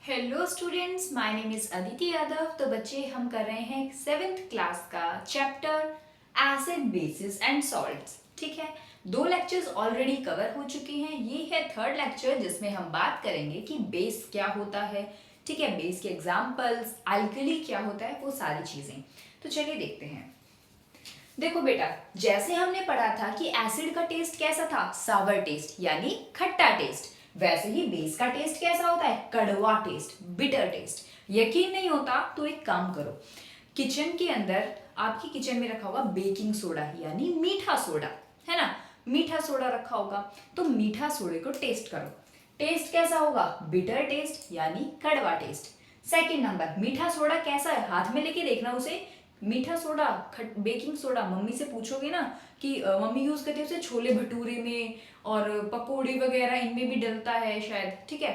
Hello students, my name is Aditi Yadav. तो बच्चे, हम कर रहे हैं 7th क्लास का chapter acid basis and salts. ठीक है, 2 लेक्चर्स ऑलरेडी कवर हो चुके हैं। ये है 3rd लेक्चर जिसमें हम बात करेंगे कि बेस क्या होता है। ठीक है, बेस के एग्जाम्पल्स, अल्कली क्या होता है, वो सारी चीजें। तो चलिए देखते हैं। देखो बेटा, जैसे हमने पढ़ा था कि एसिड का टेस्ट कैसा था, सावर टेस्ट यानी खट्टा टेस्ट, वैसे ही बेस का टेस्ट कैसा होता है, कड़वा टेस्ट, बिटर टेस्ट। यकीन नहीं होता तो एक काम करो, किचन के अंदर, आपकी किचन में रखा होगा बेकिंग सोडा यानी मीठा सोडा, है ना। मीठा सोडा रखा होगा, तो मीठा सोडे को टेस्ट करो। टेस्ट कैसा होगा, बिटर टेस्ट यानी कड़वा टेस्ट। सेकंड नंबर, मीठा सोडा कैसा है, हाथ में लेके देखना उसे। मीठा सोडा, बेकिंग सोडा, मम्मी से पूछोगे ना कि मम्मी यूज करती है उसे छोले भटूरे में और पकोड़े वगैरह इनमें भी डलता है शायद। ठीक है,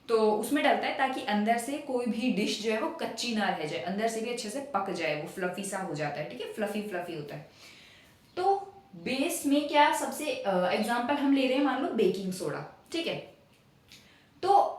तो उसमें डलता है ताकि अंदर से कोई भी डिश जो है वो कच्ची ना रह जाए, अंदर से भी अच्छे से पक जाए, वो फ्लफी सा हो जाता है। ठीक है, फ्लफी फ्लफी होता है। तो बेस में क्या, सबसे एग्जांपल हम ले रहे हैं, मान लो बेकिंग सोडा। ठीक है, तो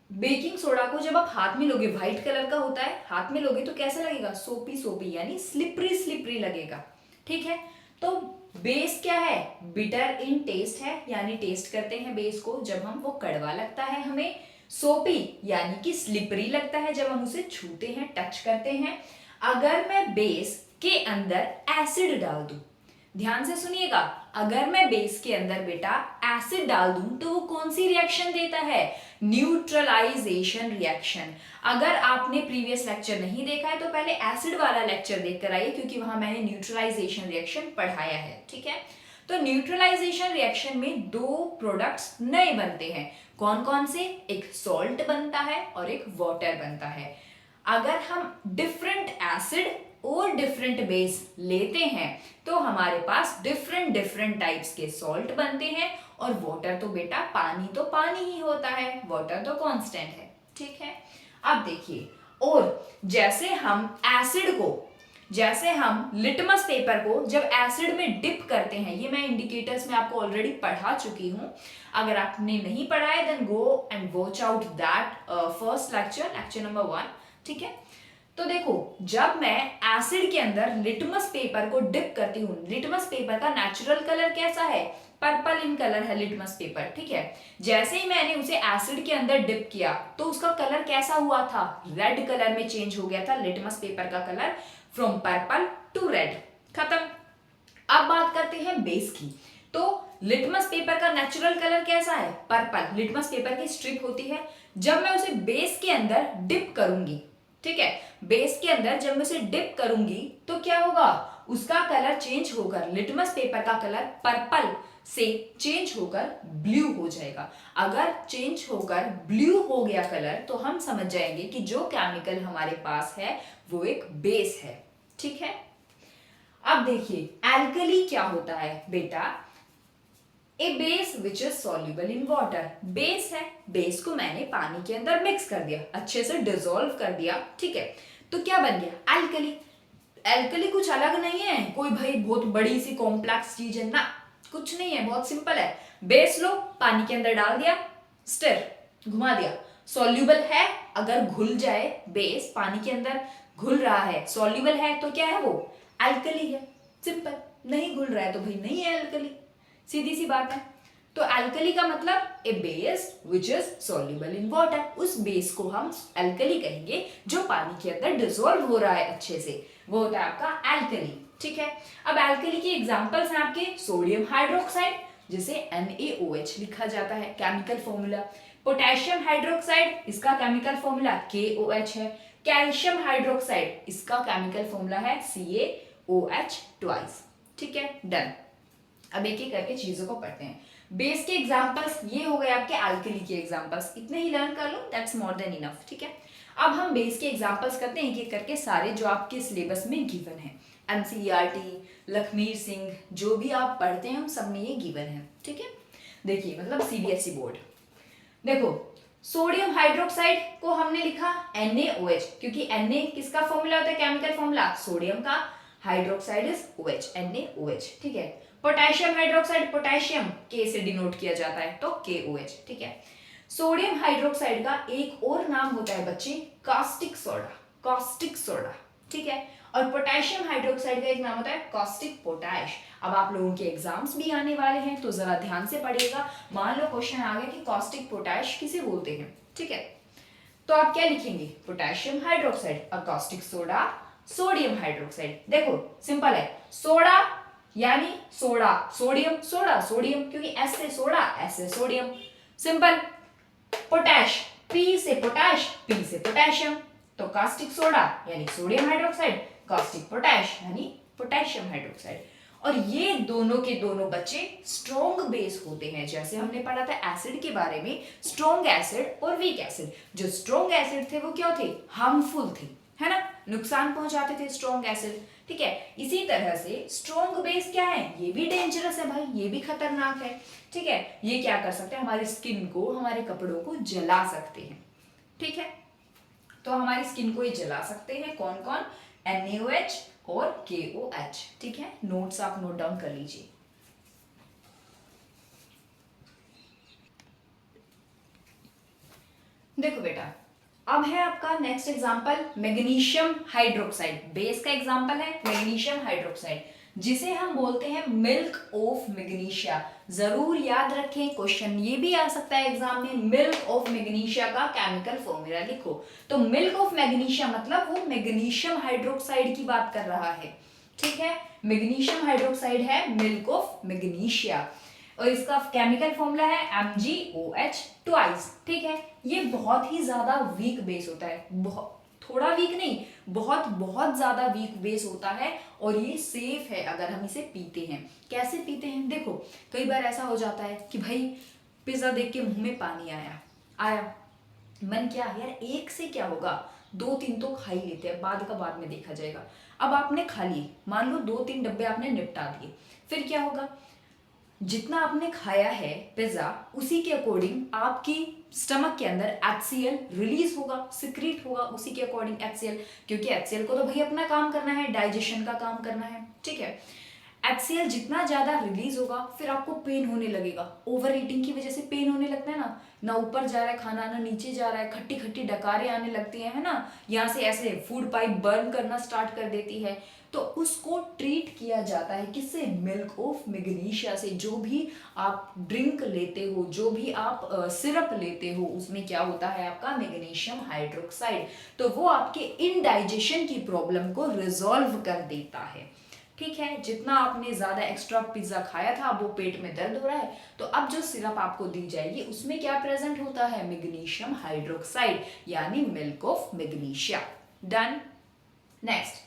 बेकिंग सोडा को जब आप हाथ में लोगे, व्हाइट कलर का होता है, हाथ में लोगे तो कैसा लगेगा, सोपी सोपी यानी स्लिपरी स्लिपरी लगेगा। ठीक है, तो बेस क्या है, बिटर इन टेस्ट है, यानी टेस्ट करते हैं बेस को जब हम, वो कड़वा लगता है हमें। सोपी यानी कि स्लिपरी लगता है जब हम उसे छूते हैं, टच करते हैं। अगर मैं बेस के अंदर एसिड डाल दूं, ध्यान से सुनिएगा, अगर मैं बेस के अंदर बेटा एसिड डाल दूं तो वो कौन सी रिएक्शन देता है, न्यूट्रलाइजेशन रिएक्शन। अगर आपने प्रीवियस लेक्चर नहीं देखा है तो पहले एसिड वाला लेक्चर देख कर आइए, क्योंकि वहां मैंने न्यूट्रलाइजेशन रिएक्शन पढ़ाया है। ठीक है, तो न्यूट्रलाइजेशन रिएक्शन में 2 प्रोडक्ट्स नए बनते हैं। कौन कौन से, एक सॉल्ट बनता है और एक वाटर बनता है। अगर हम डिफरेंट एसिड और डिफरेंट बेस लेते हैं तो हमारे पास डिफरेंट डिफरेंट टाइप्स के सॉल्ट बनते हैं, और वाटर तो बेटा तो पानी ही होता है, वाटर तो कांस्टेंट है। ठीक है, अब देखिए, और जैसे हम लिटमस पेपर को जब एसिड में डिप करते हैं, ये मैं इंडिकेटर्स में आपको ऑलरेडी पढ़ा चुकी हूं। अगर आपने नहीं पढ़ा है then go and watch out that first lecture number 1। ठीक है, तो देखो, जब मैं एसिड के अंदर लिटमस पेपर को डिप करती हूँ, लिटमस पेपर का नेचुरल कलर कैसा है, पर्पल इन कलर है लिटमस पेपर। ठीक है, जैसे ही मैंने उसे एसिड के अंदर डिप किया तो उसका कलर कैसा हुआ था, रेड कलर में चेंज हो गया था लिटमस पेपर का colour, from purple to red. खत्म। अब बात करते हैं बेस की। तो लिटमस पेपर का नेचुरल कलर कैसा है, पर्पल, लिटमस पेपर की स्ट्रिप होती है। जब मैं उसे बेस के अंदर डिप करूंगी, ठीक है, बेस के अंदर जब मैं उसे डिप करूंगी तो क्या होगा, उसका कलर चेंज होकर, लिटमस पेपर का कलर पर्पल से चेंज होकर ब्लू हो जाएगा। अगर चेंज होकर ब्लू हो गया कलर तो हम समझ जाएंगे कि जो केमिकल हमारे पास है वो एक बेस है। ठीक है, अब देखिए एल्कली क्या होता है बेटा, a base which is soluble in water. Base है, बेस को मैंने पानी के अंदर मिक्स कर दिया, अच्छे से डिसॉल्व कर दिया। ठीक है, तो क्या बन गया, एल्कली। एल्कली कुछ अलग नहीं है, कोई भाई बहुत बड़ी सी कॉम्प्लेक्स चीज है ना, कुछ नहीं है, बहुत सिंपल है। बेस लो, पानी के अंदर डाल दिया, स्टिर घुमा दिया, सॉल्युबल है। अगर घुल जाए बेस, पानी के अंदर घुल रहा है, सॉल्युबल है, तो क्या है वो, एल्कली है। सिंपल, नहीं घुल रहा है तो भाई नहीं है एल्कली, सीधी सी बात है। तो एल्कली का मतलब a base which is soluble in water, उस बेस को हम एल्कली कहेंगे जो पानी के अंदर डिसॉल्व हो रहा है अच्छे से, वो होता है आपका एल्कली। ठीक है, अब एल्कली की एग्जांपल्स हैं आपके, सोडियम हाइड्रोक्साइड जिसे NaOH लिखा जाता है, केमिकल फॉर्मूला। पोटेशियम हाइड्रोक्साइड, इसका केमिकल फॉर्मूला KOH है। कैल्शियम हाइड्रोक्साइड, इसका केमिकल फॉर्मूला है CaOH ट्वाइस। ठीक है, डन। अब एक एक करके चीजों को पढ़ते हैं। बेस के एग्जांपल्स ये हो गए आपके एल्कली के एग्जांपल्स, इतने ही लर्न कर लो, दैट्स मोर देन इनफ। ठीक है, अब हम बेस के एग्जांपल्स करते हैं एक एक करके, सारे जो आपके सिलेबस में गिवन है, NCERT, लखमीर सिंह, जो भी आप पढ़ते हैं उन सब में ये गिवन है। ठीक है, देखिए मतलब CBSE बोर्ड। देखो, सोडियम हाइड्रोक्साइड को हमने लिखा NaOH, क्योंकि Na किसका फॉर्मूला होता है, केमिकल फॉर्मूला सोडियम का, हाइड्रोक्साइड इज OH, NaOH। ठीक है, पोटेशियम हाइड्रोक्साइड, पोटेशियम K से डिनोट किया जाता है तो KOH। ठीक है, सोडियम हाइड्रोक्साइड का एक और नाम होता है बच्चे कास्टिक सोडा, कास्टिक सोडा, ठीक है। और पोटेशियम हाइड्रोक्साइड का एक नाम होता है कास्टिक पोटैश। अब आप लोगों के एग्जाम्स भी आने वाले हैं तो जरा ध्यान से पढ़िएगा। मान लो क्वेश्चन आ गया कि कास्टिक पोटैश किसे बोलते हैं, ठीक है, तो आप क्या लिखेंगे, पोटेशियम हाइड्रोक्साइड, और कास्टिक सोडा सोडियम हाइड्रोक्साइड। देखो सिंपल है, सोडा यानी सोडा, सोडियम सोडा सोडियम, क्योंकि एस से सोडा एस से सोडियम, सिंपल। पोटैश, पी से पोटैश पी से पोटेशियम, तो कास्टिक सोडा यानी सोडियम हाइड्रोक्साइड, कास्टिक पोटैश यानी पोटेशियम हाइड्रोक्साइड। और ये दोनों के दोनों बच्चे स्ट्रॉन्ग बेस होते हैं। जैसे हमने पढ़ा था एसिड के बारे में, स्ट्रॉन्ग एसिड और वीक एसिड। जो स्ट्रॉन्ग एसिड थे वो क्या थे, हार्मफुल थे, है ना, नुकसान पहुंचाते थे स्ट्रॉन्ग एसिड, ठीक है। इसी तरह से स्ट्रॉन्ग बेस क्या है, ये भी डेंजरस है भाई, ये भी खतरनाक है, ठीक है। ये क्या कर सकते हैं, हमारी स्किन को, हमारे कपड़ों को जला सकते हैं, ठीक है। तो हमारी स्किन को ये जला सकते हैं, कौन कौन, NaOH और KOH, ठीक है। नोट्स आप नोट डाउन कर लीजिए। देखो बेटा, अब है आपका next example magnesium hydroxide. Base का एग्जांपल है मैग्नीशियम हाइड्रोक्साइड, जिसे हम बोलते हैं मिल्क ऑफ मैग्नीशिया। जरूर याद रखें, क्वेश्चन ये भी आ सकता है एग्जाम में, मिल्क ऑफ मैग्नीशिया का केमिकल फॉर्मूला लिखो। तो मिल्क ऑफ मैग्नीशिया मतलब वो मैग्नीशियम हाइड्रोक्साइड की बात कर रहा है, ठीक है। मैग्नीशियम हाइड्रोक्साइड है मिल्क ऑफ मैग्नीशिया, और इसका केमिकल फॉर्मूला है MgOH ट्वाइस, ठीक है। ये बहुत ही ज्यादा वीक बेस होता है, बहुत थोड़ा वीक नहीं, बहुत बहुत ज्यादा वीक बेस होता है, और ये सेफ है अगर हम इसे पीते हैं। कैसे पीते हैं, देखो कई बार ऐसा हो जाता है कि भाई पिज्जा देख के मुंह में पानी आया, मन क्या यार एक से क्या होगा, 2-3 तो खा ही लेते हैं, बाद का बाद में देखा जाएगा। अब आपने खा लिए, मान लो 2-3 डब्बे आपने निपटा दिए, फिर क्या होगा, जितना आपने खाया है पिज्जा उसी के अकॉर्डिंग आपकी स्टमक के अंदर HCl रिलीज होगा, सिक्रीट होगा उसी के अकॉर्डिंग HCl, क्योंकि HCl को तो भाई अपना काम करना है, डाइजेशन का काम करना है, ठीक है। HCl जितना ज्यादा रिलीज होगा फिर आपको पेन होने लगेगा, ओवर ईटिंग की वजह से पेन होने लगता है ना ऊपर जा रहा है खाना ना नीचे जा रहा है, खट्टी खट्टी डकारें आने लगती है ना, यहाँ से ऐसे फूड पाइप बर्न करना स्टार्ट कर देती है। तो उसको ट्रीट किया जाता है किससे, मिल्क ऑफ मैग्नीशिया से। जो भी आप ड्रिंक लेते हो, जो भी आप सिरप लेते हो, उसमें क्या होता है आपका मैग्नीशियम हाइड्रोक्साइड, तो वो आपके इनडाइजेशन की प्रॉब्लम को रिजॉल्व कर देता है, ठीक है। जितना आपने ज्यादा एक्स्ट्रा पिज्जा खाया था, अब वो पेट में दर्द हो रहा है, तो अब जो सिरप आपको दी जाएगी उसमें क्या प्रेजेंट होता है, मैग्नीशियम हाइड्रोक्साइड यानी milk of magnesia. Done. Next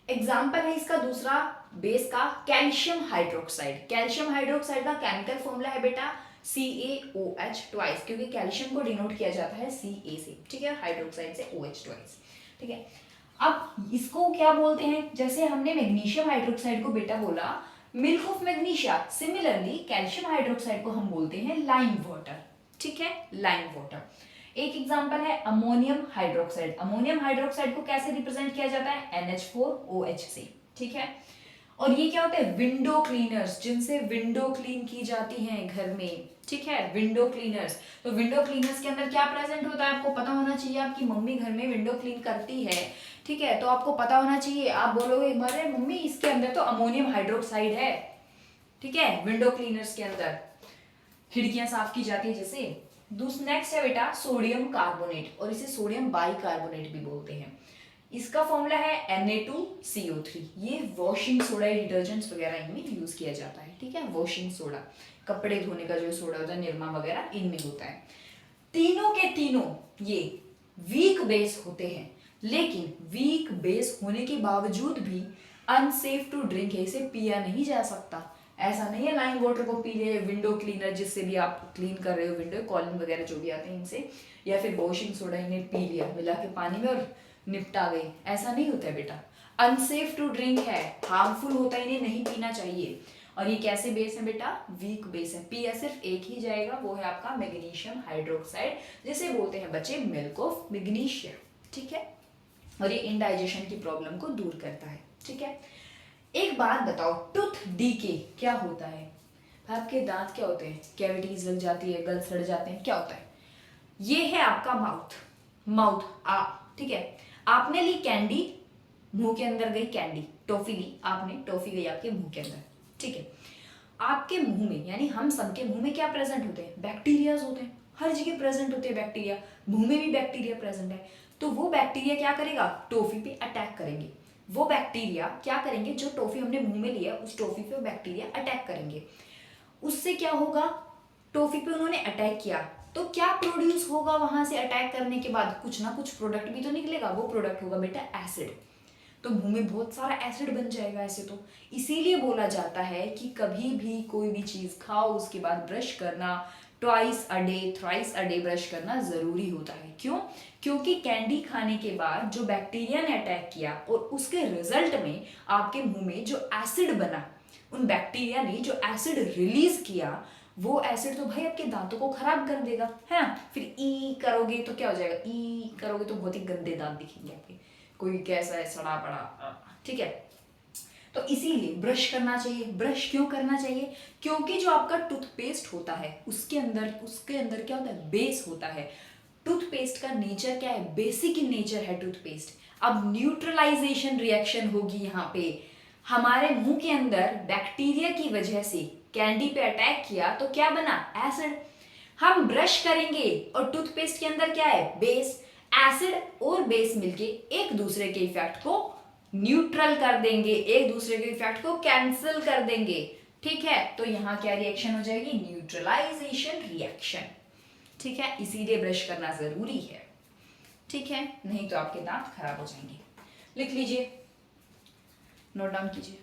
example है इसका दूसरा बेस का, कैल्शियम हाइड्रोक्साइड। कैल्शियम हाइड्रोक्साइड का केमिकल फॉर्मूला है बेटा CaOH ट्वाइस, क्योंकि कैल्शियम को डिनोट किया जाता है Ca से, ठीक है, हाइड्रोक्साइड से OH ट्वाइस, ठीक है। अब इसको क्या बोलते हैं, जैसे हमने मैग्नीशियम हाइड्रोक्साइड को बेटा बोला milk of magnesia, similarly calcium hydroxide को हम बोलते हैं लाइम वाटर, ठीक है, लाइम वाटर। एक एग्जांपल है अमोनियम हाइड्रोक्साइड। अमोनियम हाइड्रोक्साइड को कैसे रिप्रेजेंट किया जाता है, NH4OH से, ठीक है। और ये क्या होता है, विंडो क्लीनर्स, जिनसे विंडो क्लीन की जाती हैं घर में, ठीक है, विंडो क्लीनर्स। तो विंडो क्लीनर्स के अंदर क्या प्रेजेंट होता है, आपको पता होना चाहिए, आपकी मम्मी घर में विंडो क्लीन करती है, ठीक है, तो आपको पता होना चाहिए। आप बोलोगे अरे मम्मी इसके अंदर तो अमोनियम हाइड्रोक्साइड है, ठीक है, विंडो क्लीनर्स के अंदर खिड़कियां साफ की जाती है जैसे। नेक्स्ट है बेटा सोडियम कार्बोनेट, और इसे सोडियम बाइकार्बोनेट भी बोलते हैं। इसका फॉर्मूला है Na2CO3। ये वॉशिंग सोडा, डिटर्जेंट्स वगैरह इनमें यूज किया जाता है, ठीक है, वॉशिंग सोडा, कपड़े धोने का जो सोडा होता है, निरमा वगैरह इनमें होता है। तीनों के तीनों ये वीक बेस होते हैं, लेकिन वीक बेस होने के बावजूद भी अनसेफ टू ड्रिंक है, इसे पिया नहीं जा सकता। ऐसा नहीं है लाइम वाटर को पी ले, विंडो क्लीनर जिससे भी आप क्लीन कर रहे हो, विंडो कॉलिन वगैरह जो भी आते हैं इनसे, या फिर वॉशिंग सोडा इन्हें पी लिया मिला के पानी में और निपटा गई, ऐसा नहीं होता है बेटा। अनसेफ टू ड्रिंक है, हार्मफुल होता है, इन्हें नहीं पीना चाहिए। और ये कैसे बेस है बेटा, वीक बेस है, पिया सिर्फ एक ही जाएगा, वो है आपका मैग्नीशियम हाइड्रोक्साइड, जिसे बोलते हैं बच्चे मिल्क ऑफ मैग्नीशिया, ठीक है। और ये इनडाइजेशन की प्रॉब्लम को दूर करता है, ठीक है। एक बात बताओ, टूथ डीके क्या होता है, आपके दांत क्या होते हैं, कैविटीज लग जाती है, गल सड़ जाते हैं, क्या होता है, ये है आपका माउथ, माउथ ठीक है। आपने ली कैंडी, मुंह के अंदर गई कैंडी, टॉफी ली आपने, टॉफी गई आपके मुंह के अंदर, ठीक है। आपके मुंह में यानी हम सबके मुंह में क्या प्रेजेंट होते हैं, बैक्टीरियाज होते हैं, हर जगह प्रेजेंट होते हैं बैक्टीरिया, मुंह में भी बैक्टीरिया प्रेजेंट है। तो वो बैक्टीरिया क्या करेगा, टॉफी पे अटैक करेंगे। वो बैक्टीरिया क्या करेंगे, जो टॉफी हमने मुंह में लिया उस टॉफी पे बैक्टीरिया अटैक करेंगे। उससे क्या होगा, टॉफी पे उन्होंने अटैक किया तो क्या प्रोड्यूस होगा वहां से अटैक करने के बाद, कुछ ना कुछ प्रोडक्ट भी तो निकलेगा। वो प्रोडक्ट होगा बेटा एसिड। तो मुंह में बहुत सारा एसिड बन जाएगा ऐसे। तो इसीलिए बोला जाता है कि कभी भी कोई भी चीज खाओ उसके बाद ब्रश करना, twice a day thrice a day brush करना जरूरी होता है। क्यों, क्योंकि कैंडी खाने के बाद जो बैक्टीरिया ने अटैक किया और उसके रिजल्ट में आपके मुंह में जो एसिड बना, उन बैक्टीरिया ने जो एसिड रिलीज किया, वो एसिड तो भाई आपके दांतों को खराब कर देगा, है ना। फिर ई करोगे तो क्या हो जाएगा, ई करोगे तो बहुत ही गंदे दांत दिखेंगे आपके, कोई कैसा है सड़ा पड़ा, ठीक है। तो इसीलिए ब्रश करना चाहिए। ब्रश क्यों करना चाहिए, क्योंकि जो आपका टूथपेस्ट होता है उसके अंदर क्या होता है, बेस होता है। टूथपेस्ट का नेचर क्या है, बेसिक इन नेचर है टूथपेस्ट। अब न्यूट्रलाइजेशन रिएक्शन होगी यहाँ पे, हमारे मुंह के अंदर बैक्टीरिया की वजह से कैंडी पे अटैक किया तो क्या बना, एसिड। हम ब्रश करेंगे और टूथपेस्ट के अंदर क्या है, बेस। एसिड और बेस मिलके एक दूसरे के इफेक्ट को न्यूट्रल कर देंगे, एक दूसरे के इफेक्ट को कैंसिल कर देंगे, ठीक है। तो यहाँ क्या रिएक्शन हो जाएगी, न्यूट्रलाइजेशन रिएक्शन, ठीक है। इसीलिए ब्रश करना जरूरी है, ठीक है, नहीं तो आपके दांत खराब हो जाएंगे। लिख लीजिए, नोट डाउन कीजिए।